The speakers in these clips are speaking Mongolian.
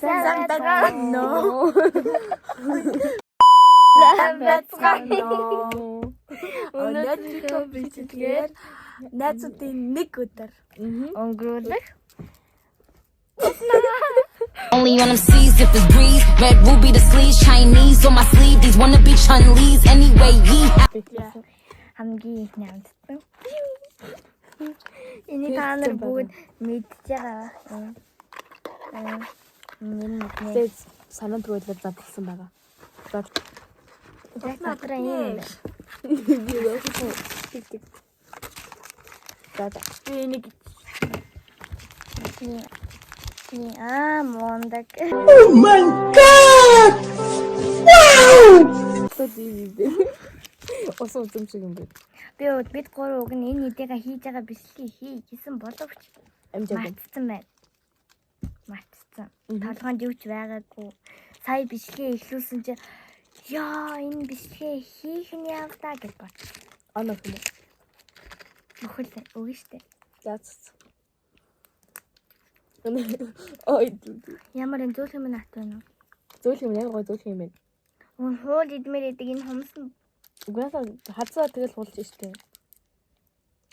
Сантагано. Өнөөдөр бичлэгээр найзуудын нэг өдөр өнгөрүүлэх. Only on them seas if it's breeze. Red ruby the sleeves, Chinese on my sleeve. These wanna be Chun-Lees anyway. Хамгийн ихний амтсан. Энийг та нар бүгд мэдж байгаа. Тэгээд санаа төрөлөөр задлсан байгаа. Яг натраа юм. Энийг мондаг. Oh my god! Wow! Осон юм шиг юм бэ. Бид гурав уг нь энэ хэдийгээ хийж байгаа бичлэгийг хий гэсэн боловч мартсан байна. Мартсан. Толгойд юу ч байгаагүй. Сая бичлэгээ эхлүүлсэн чи яа энэ бичлэгээ хийх нь явдаа гэж бод. Оноо юм. Өхөл өгнө штэ. Яац. Ой. Ямар энэ зөөлх юм наат байна уу? Зөөлх юм яг гой зөөлх юм байна. Уун хоол идмээр идэг энэ хүмүүс нь Угаасаа хазаа тэгэл хуулж штэ.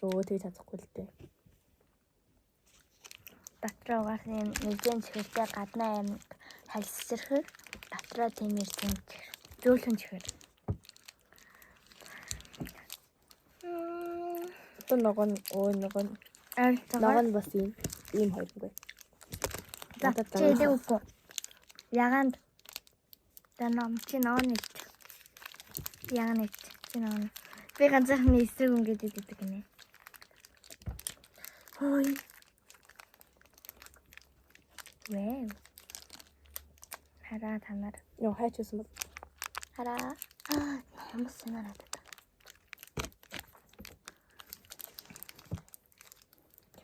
Өө тэгээ чадахгүй л дээ. Дотроо угаас юм нэгэн чихэртэй гаднаа юм хальсчрэх дотроо тиймэр тэмчих. Зөөлхөн чихэр. Одоо нөгөө нөгөө Ойлгоо. бас ийм хоёр үгүй. За чи идэг үгүй. Яганд танам чи нооны. Яганы чи нооны. Би ганцхан эсрэг өнгөд идэг гинэ. Хой. Вэ. Хараа танаар. Яа хайчсан бол. Хараа. Ямар санаараад байна.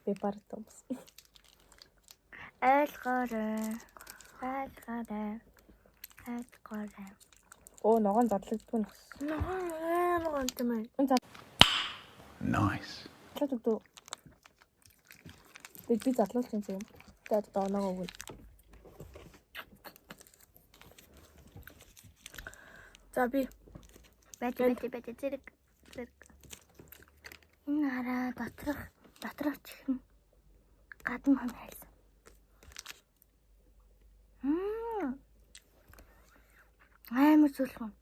Би бартомс. Ойлгоорой. Оо ногоон задлагддаг нь. Ногоон тийм ээ. Nice. Задлагддаг. Би задлуулж юм. Тэгээд одоо ногоо өгнө. За би бат зэрэг. Энэ хараа доторх чихэн гадна хам хайлсан. Амар зүлхэн.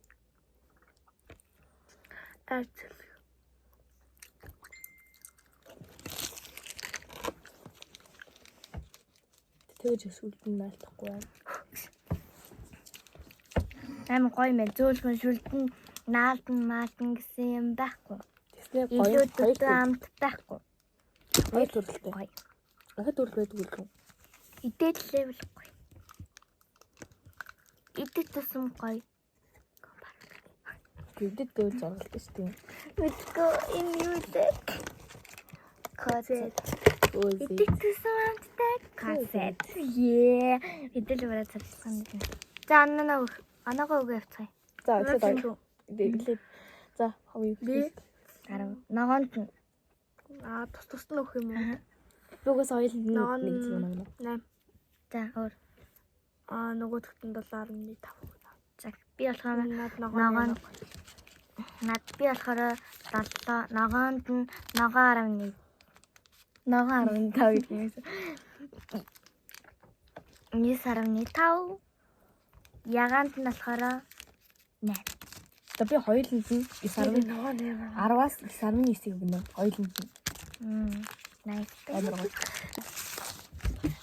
Тэгэж сүлдэн наалтахгүй байна. Амар гоё мэн зөөлхөн шүлдэн наалтан гэсэн юм байхгүй. Тэгснэ Илүү гоё дутуу амт байхгүй. гоё төрөлтэй. Ахад төрөл байдаг үлгэн. Идэл левел гоё. Идэл тусам гоё. Гэвдэд дэвэл зургалтай шүү дээ. Мэдгүй энэ юу вэ? Касет. Идэл тусам амттай касет. Идэл бараа цавсан юм. За анагаа өгөө явцгаая. За дэглээ. За хавь. Би ногоонд нь Тус нь өгөх юм уу? Бүгээс хоёуланд нэг зүйл нэг. 8. за өөр. Нөгөөдөгт нь 7.5. За би болохоор Ногоон. би болохоор 7 ногоонд нь ногоо 15 гэсэн. 9.5 яганд нь болохоор 8. За би хоёуланд нь 10-аас 9.9 өгнө. Хоёуланд нь. Nice. Амар гоё.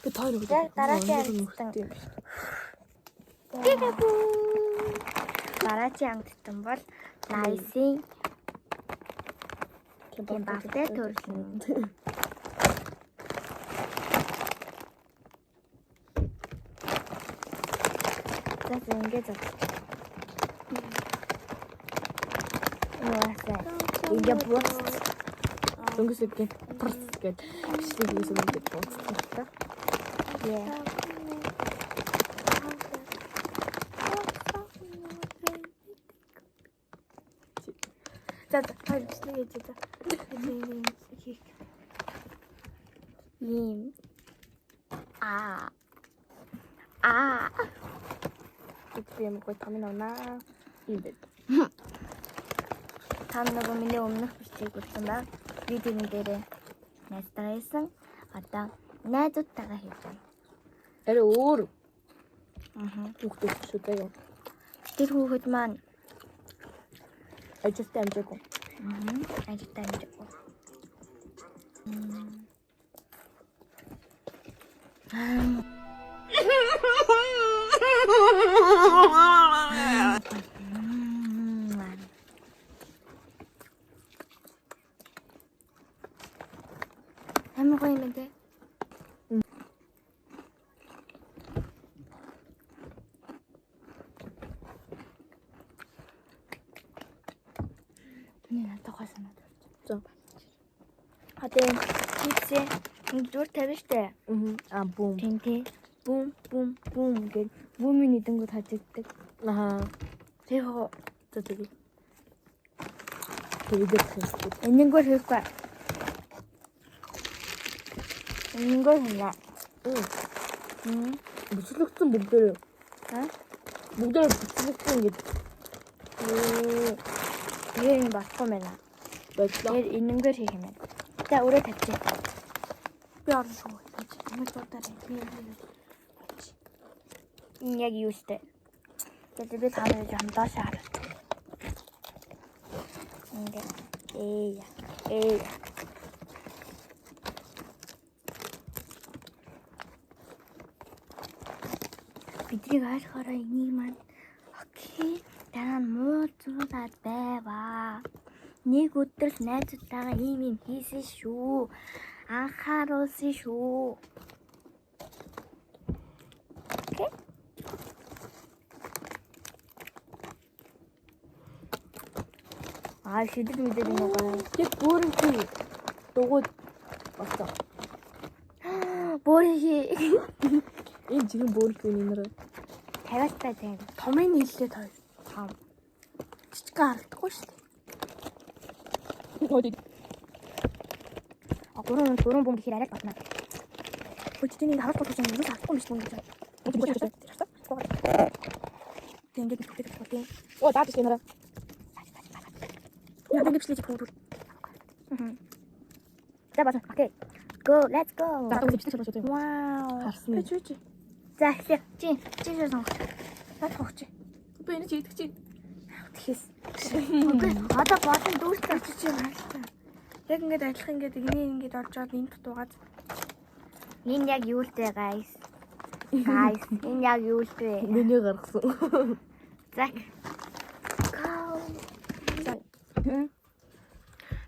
Би тойр өгдөө. Яг дараагийн амттан. Дараагийн амттан бол Nice-ийн Кимбалтэй төрөл. За ингэж ингээ бууц. Дөнгөс үгүй. Турц гээд бичлэг хийсэн юм гээд бууцлаа. Yeah. За хоёр бичлэг хийж за. Хийх. Ийм Би юм гоо тамин авнаа. Ийм байд. Та нөгөө миний өмнөх бичгийг үзсэн ба. Би тэрэн дээрээ найзтайгаа хийсэн. Одоо найзуудтайгаа хийж байна. Арай өөр Аа. хүүхдүүд шүү дээ. Тэр хүүхэд маань Ажилтаа амжаагүй. ажилтаа амжаагүй. Амар гоё юм дээ. Надад санаад. За. Одоо чипсээ зүгээр тавина штэ. Бүүм. Тэнтэй. Бум бум бум гэж бүүмийн эдэнгүүд хажигддаг. Тэгээ Тэгээд хэлсэн. энэнгөр хийхгүй. Энэнгөр хийна. Бичлэгдсэн бүгдээ. Ha? Бүгдээ бичлэгдсэн ингэж Тэгээ юм болохгүй мэнэ. байдлаа. Тэгээ энэнгөр хийх юм байна. За өрөө тавьчих. Би орно шүү. Нэг дуудаарай. Энэ яг юу штэ. Тэгээд би таныг жоохон доош хараа. Ингээ. Бидний хайрхаараа энийг маань окей. Дараа нь муу зураад байваа. Нэг өдөр л найзуудтайгаа ийм хийсэн шүү. Анхааруулсан шүү. Окей. Шидэд мэдэр юм уу? Тэг бүрэнхий дугуйд болцоо. Бүрхий. Энэ жигэн бүрэнхий нэр. Тавиастай тийм. Томын нийллээ той. Том. Жижиг харагдахгүй шүү дээ. Гурван бөмбөг хэр арай батна. Өчтөний харахгүй гэж юм уу харахгүй биш юм гэж. Ингээд хэлдэг тийм. Оо даад чи нэр. Яг ингэжлэж хөвдөл. За басан. Окей. Go, let's go. Даад бичлэг болчихсон юм. Вау. Харсан. Чүчи. За эхлэе. Чи сонгоч. Татахч. Би энэ чи идэх чи. Тэхээс. Окей. Одоо бодон дүүрсэн. Чүчи харалтаа. Яг ингээд ажиллах ингээд ингээд орж аваад энэ дутуугаад. Энэ яг юу л дээ guys. Guys, энэ яг юу л дээ. Миний гаргасан. За.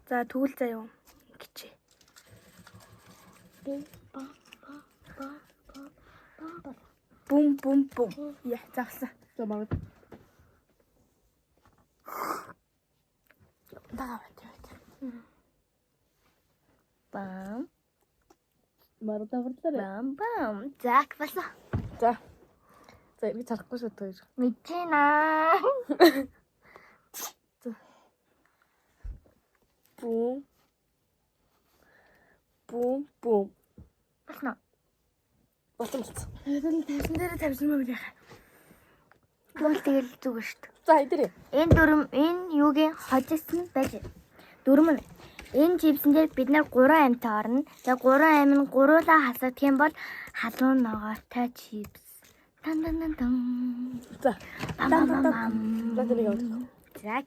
За тэгвэл заяа. Гिचээ. Бум бум бум. Яа, завсан. За магад. Дагаа. Бам. Марда варлаа. Бам бам. Зак басан. За. За би царахгүй шүү дээ. Мэдчихэна. Бум. Бум бум. Басна. Болсон. Тэгэл тавьсан дээр тавьсан мөн яах. Тэгвэл тэгэл зүгээр шүү дээ. За идэрээ. Энэ юугийн хожигсан байж. Дөрөм нь энэ чипсэн дээр бид нар 3 амьтаа орно. Тэгээ 3 амь нь гуруулаа хасагдах юм бол халуун ногоотой чипс. Тан тан тан тан. За. Бам бам бам. За тэрийг авах. Так.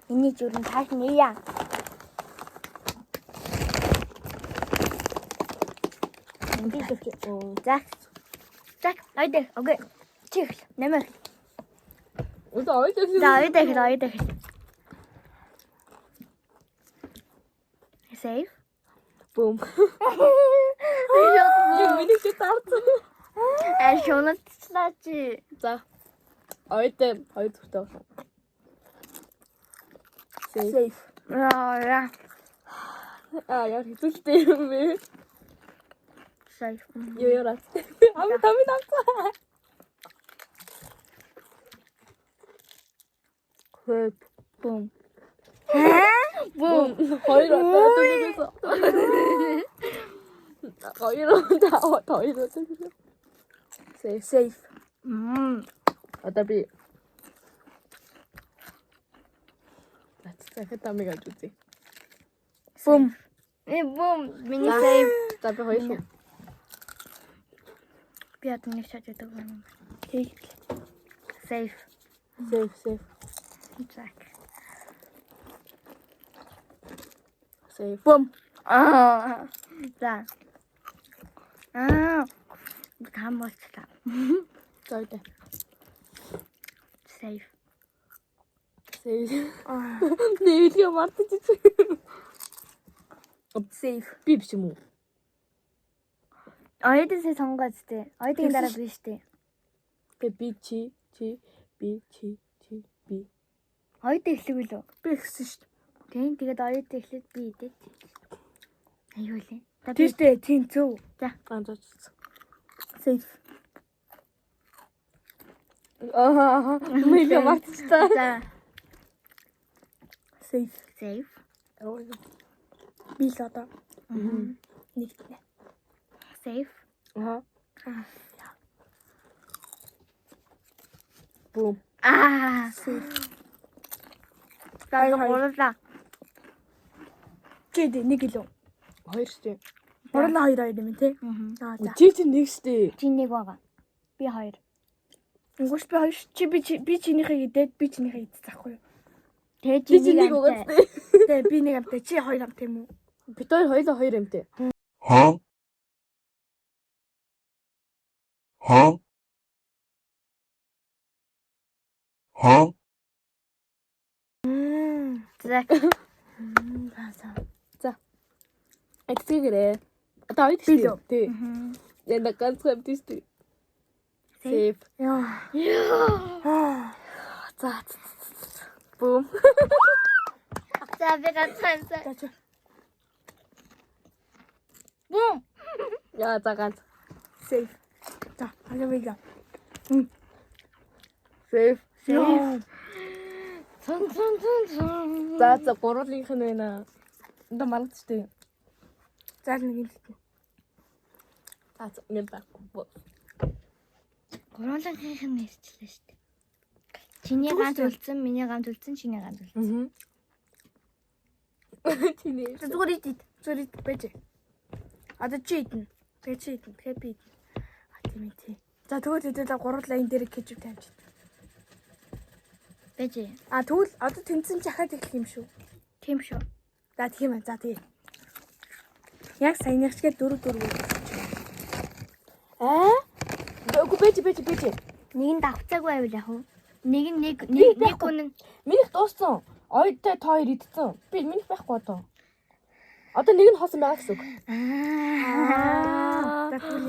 Ini jurun tas ni ya. Так, айдэ. Окей. Чих, нэмэр. Айдэ. Save. Бум. Яа, Миний чи таарсан. шонолцлаач. За. Ойдэ хоёр зүгтээ болсон. Safe. Яа. Яа хэзүүлтэй юм бэ? Save. Яараа. Тамин авсан. Хөп. Бум. Бум. Хоёр удаа дөрөвөөс. Хоёр удаа. Safe. Одоо би Захад амиг авч үзье. Бум. Бум. Миний сейв. За би хоёр. Би одоо нэг шат өгдөг юм. Хей. Сейв. Safe. Зак. Safe. Бум. За. Гам болчихлаа. За үдэ. Сейв. Safe. Нэлээ мартчих. Сейв. Би биш юм уу? Оёдсээ сонгооч тээ. Оёдын дараа биш тээ. Тэ би чи би. Оёд эхлэх үлээ. Би ихсэн шүү дээ. Тийм тэгээд оёд эхлээд би идэх. Аюу лээ. Тийштэй тийм зөв. Ганцаач. Сейв. Нэлээ мартчихсан. За. Сейф. Сейв. Би л одоо. Нэгтнэ. Сейв. Бум. За гурлаа. Гээд нэг илүү. Хоёр штэ. Гурлаа хоёр юм тий. За. Чи нэг штэ. Чи нэг байгаа. Би хоёр. Үгүй би хоёр би чинийхээ идээд би чинийхээ идэх захгүй юу. Тэгээ Би чи нэг нэг угаас. Тэгээ би нэг амтай чи хоёр ам тийм үү? Бид хоёулаа хоёр юмтэй. Huh? Huh? Huh? За. Эцэгээрээ. Одоо хоёр Би штэ. л. Тий. Яна ганцхан амтстэй. Safe. Яа. За. Бум. За би ганцхан. За. Бум. Яа за ганц. Сейф. За. Алавига. Safe. Яа. За гурлынх нь байна. Энд маргадчтэй. За нэг юм. За нэг байхгүй. Гурлынхийнх нь нэрчлээ шүү дээ. Чиний ганц үлдсэн, миний ганц үлдсэн, чиний ганц үлдсэн. Чиний. Зүгээр идэх. Зүгээр идэх байж. Одоо чи идэх. Тэгээ чи идэх. Тэгээ би идэх. Тийм ээ тий. За тэгвэл хэдүүлээ гурлаа энэ дээр кетчуп тавьчих. Байж. Тэгвэл одоо тэнцэн чахаад эхлэх юм шүү. Тийм шүү. За тийм ээ. За тий. Яг саяныхчгээ 4. Үгүй байж. Нэг нь давцаагүй байвал яах вэ? Нэг үнэн. Минийх дууссан. Ойдтой та хоёр идсэн. Би минийх байхгүй одоо. Одоо нэг нь хоосон байгаа гэсэн үг.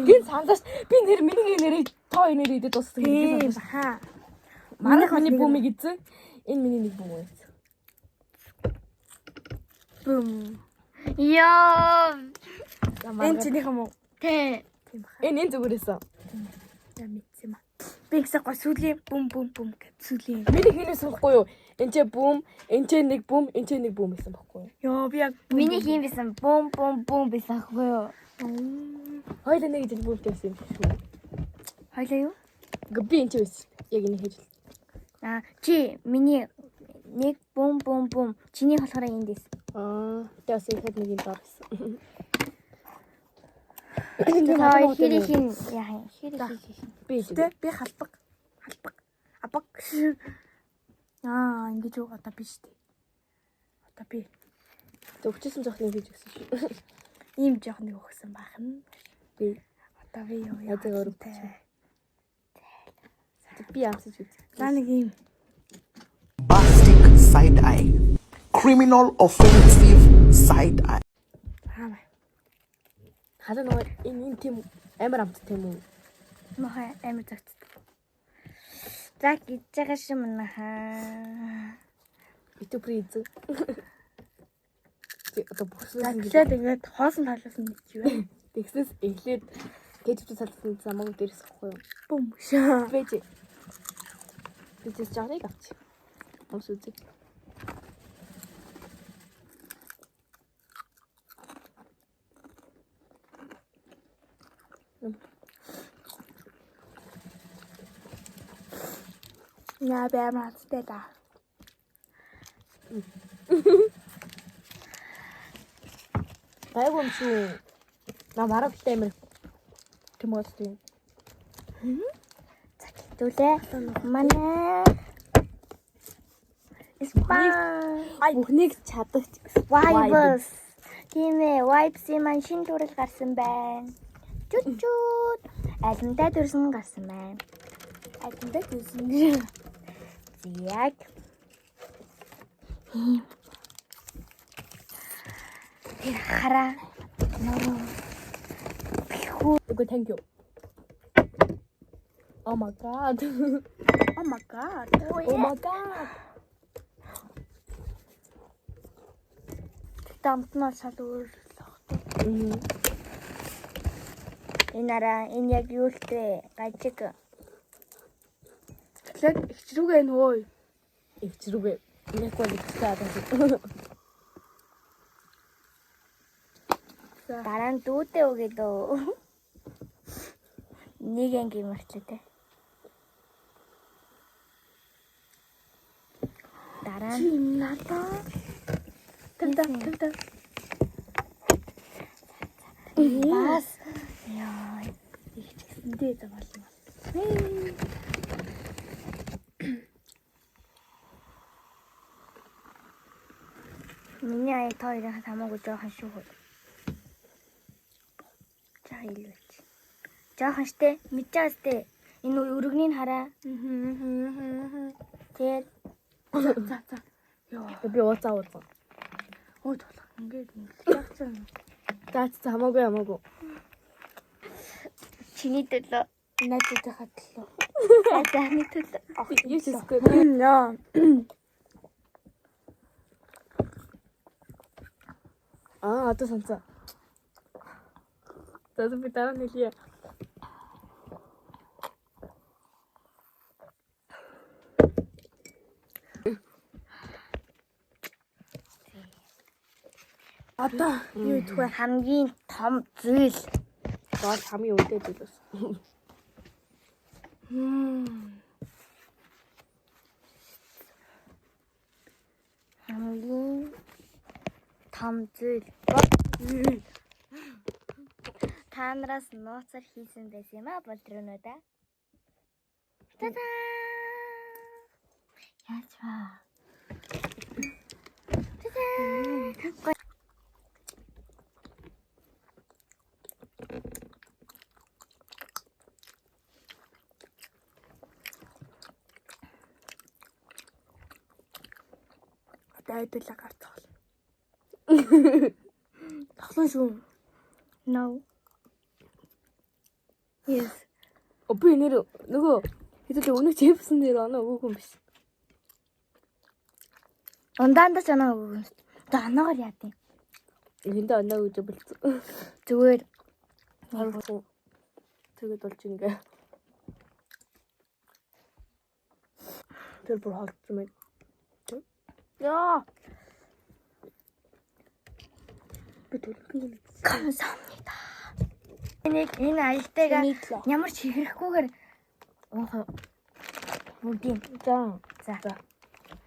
Гин сандааш би миний нэрээ та хоёр нэрээ идэж дууссан гэж Тийм сандааш. хаа. Манайх миний бүүмийг эзэн. Энэ миний нэг бүүм байсан. Бум. Яа. Энэ чинийх юм уу? Тэ. Тийм хаа. Энэ зүгээрээсэн. За мэдсэн юм. Би ихсэхгүй сүлийн бум гэж сүлийн. Миний хинээс болохгүй юу? Энд ч бүүм, энд ч нэг бүүм, энд ч нэг бүүм байсан байхгүй юу? Йоо би яг Миний хийм байсан. Бум байсан ахгүй юу? Хоёлаа нэг жил бүүмтэй байсан юм шүү. Хойлоо юу? Гэ би энэ ч байсан. Яг энэ хийж. Чи миний нэг бум. Чиний болохоор энд дэс. Тэс ихэд нэг юм дор гэсэн. Тэгээ хин яа хин. Би би халбаг. Абаг. Ингэж юу одоо би штэ. Одоо би зөвчсөн жоохон хийж өгсөн шүү. ийм жоох нэг өгсөн байх нь. Би Одоо би юу яг өөрөөр би амсаж үз. За нэг ийм Bastic side eye. Criminal offensive side eye. хаамаа. Халаа нөгөө энэ тийм амар амт тийм үү? Мохой амар загтдаг. За гэж байгаа юм нахаа. Ютубер эзэн. Одоо бүхсэн Тэгэхээр ингээд хоосон талаас нь гэж юу? тэгснээс эхлээд гэжвч салсан замаг дээрс ахгүй юу? Бум шаа. Бэж. Бэж жаагийг авчих. Ус үзье. Яа баймаастай да. Гайгүй юм шүү. На марагтай амир. Тэмэглэв. Зүйлээ. Манай Испан Бүхнийг чадагч. Vibes. Тийм ээ, Vibes-ийн маань шинэ төрөл гарсан байна. Чүчүүд. Альмтай төрсөн гарсан байна. Айдандаа гэсэн. Яг. Тэр хараа. Нуруу. Үгүй thank you. Oh my god. Oh my god. Oh my god. Дамтнаа шал өөр л багт. Энэ араа энэ яг юу л вэ? Гажиг. Тэгэхээр ихчрүүгээ нөө. Ивчрүүгээ. Яг бол ихтэй адаа. Дараа нь дүүтэй үгээд өө. Нэг анги мөртлөө те. Дараа нь Надаа. Тэнтэ. бас яа Ихчгэсэндээ заваална. миний ая тоорын хамаагүй жоохон шүү. За илвэч. Жоохон штэ, мэдчихэстэй. Энэ өргөнийг хараа. Тэгээд За. Йоо. Би ууцаа. Ой толох. Ингээд яагцсан. За хамаагүй. чиний төлөө Найзуудтай хатлаа. зааны төлөө. Юу ч хийхгүй. Яа. Одоо сонцоо. За би дараа нь хэлье. Одоо юу идэх вэ? Хамгийн том зүйл. Гол хамгийн үнэтэй зүйл бас. Хамгийн том зүйл. Та нараас нууцаар хийсэн байсан юм а болдроноо да. Та-да! Яаж ба? Та-да! Айдуулаа гарцгаал. Тоглоом шүү. No. Yes. Би нөгөө хэдүүлээ өнөө чипсэн дээр оноо өгөөгүй юм биш. Ундаанда ч оноо өгөө. Одоо оноогоор яа тийм. Эхэндээ оноо өгж болцсон. Зүгээр. Тэгээд болж ингээ. Тэр бүр халтсан мэй. Яа. Би төлөв. 감사합니다. Энэ аялтайгаа ямар ч хийхрэхгүйгээр оохоо. Бүгдийн. За.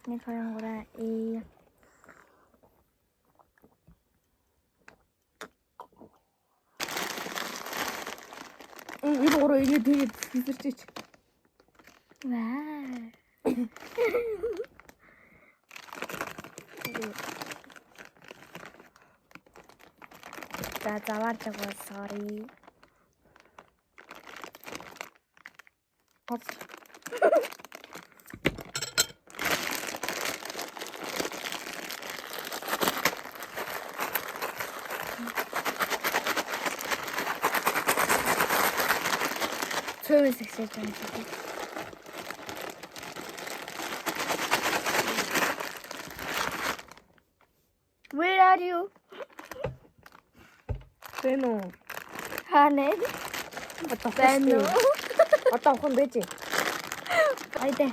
1 2 3 и Энэ гурав ингэ тэгээд хийсэрчээч. ваа. За заваардаг бол sorry. Цөмөс ихсэж байна. Where are you? Бэнэ. Ханэ. Бэнэ. Одоо хон бэж. Айдэ.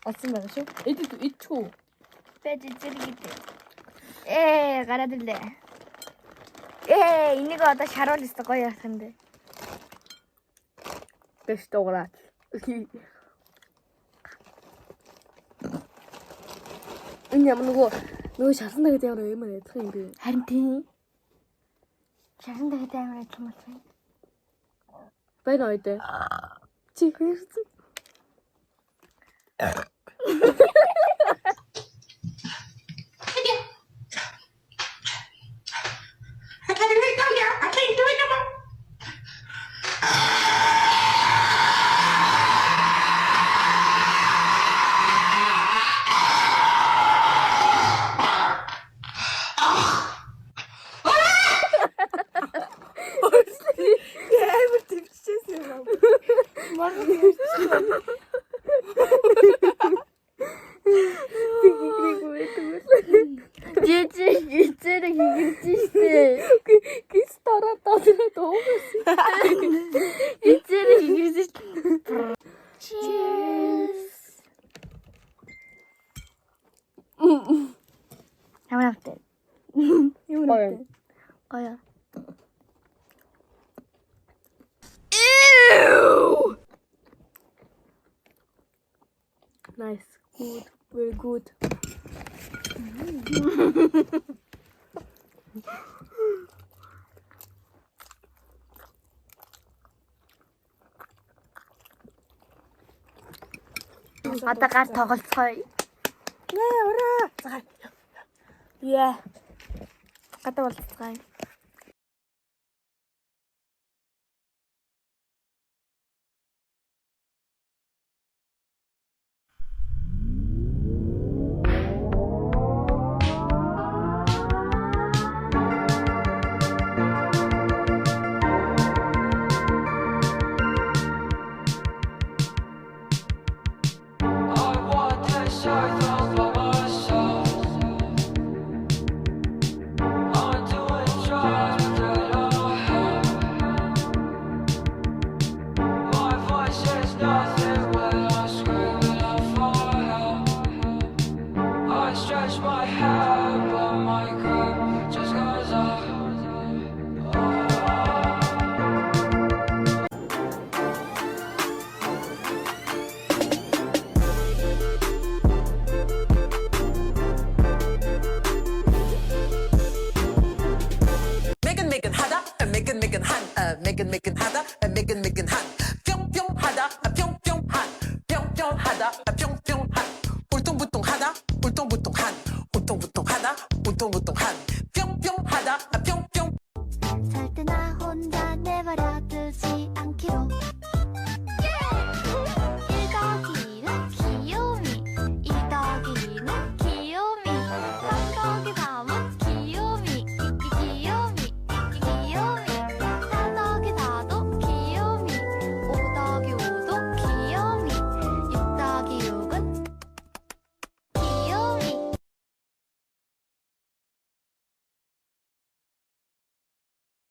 Олсон байгаа шүү. Идчихүү. Байж зэрэгтэй. Гараад ирлээ. Энийг одоо шаруул өстө гоё яах юм бэ? Бэш дуурайт. Энэ ямар нөгөө шарсан дагад ямар юм ядах юм бэ? Харин тийм. Шаран дахиад амар юм байна. Байна уу дээ? Чи хэрсэн? Амар төвччихсэн юм. Жижиг хийгэрч штэ. Кис тараад доогоос. Жижиг хийгэрч штэ. Cheers. Ямар автай? Гоё. Гоё. Nice. Good. Very good. Одоо гар тоглоцгоё. Ураа. За. Яа. Гадаа болцгаая. Megan hada, Megan han, Megan hada, Megan han. Pyong pyong hada, pyong pyong han, pyong pyong hada, pyong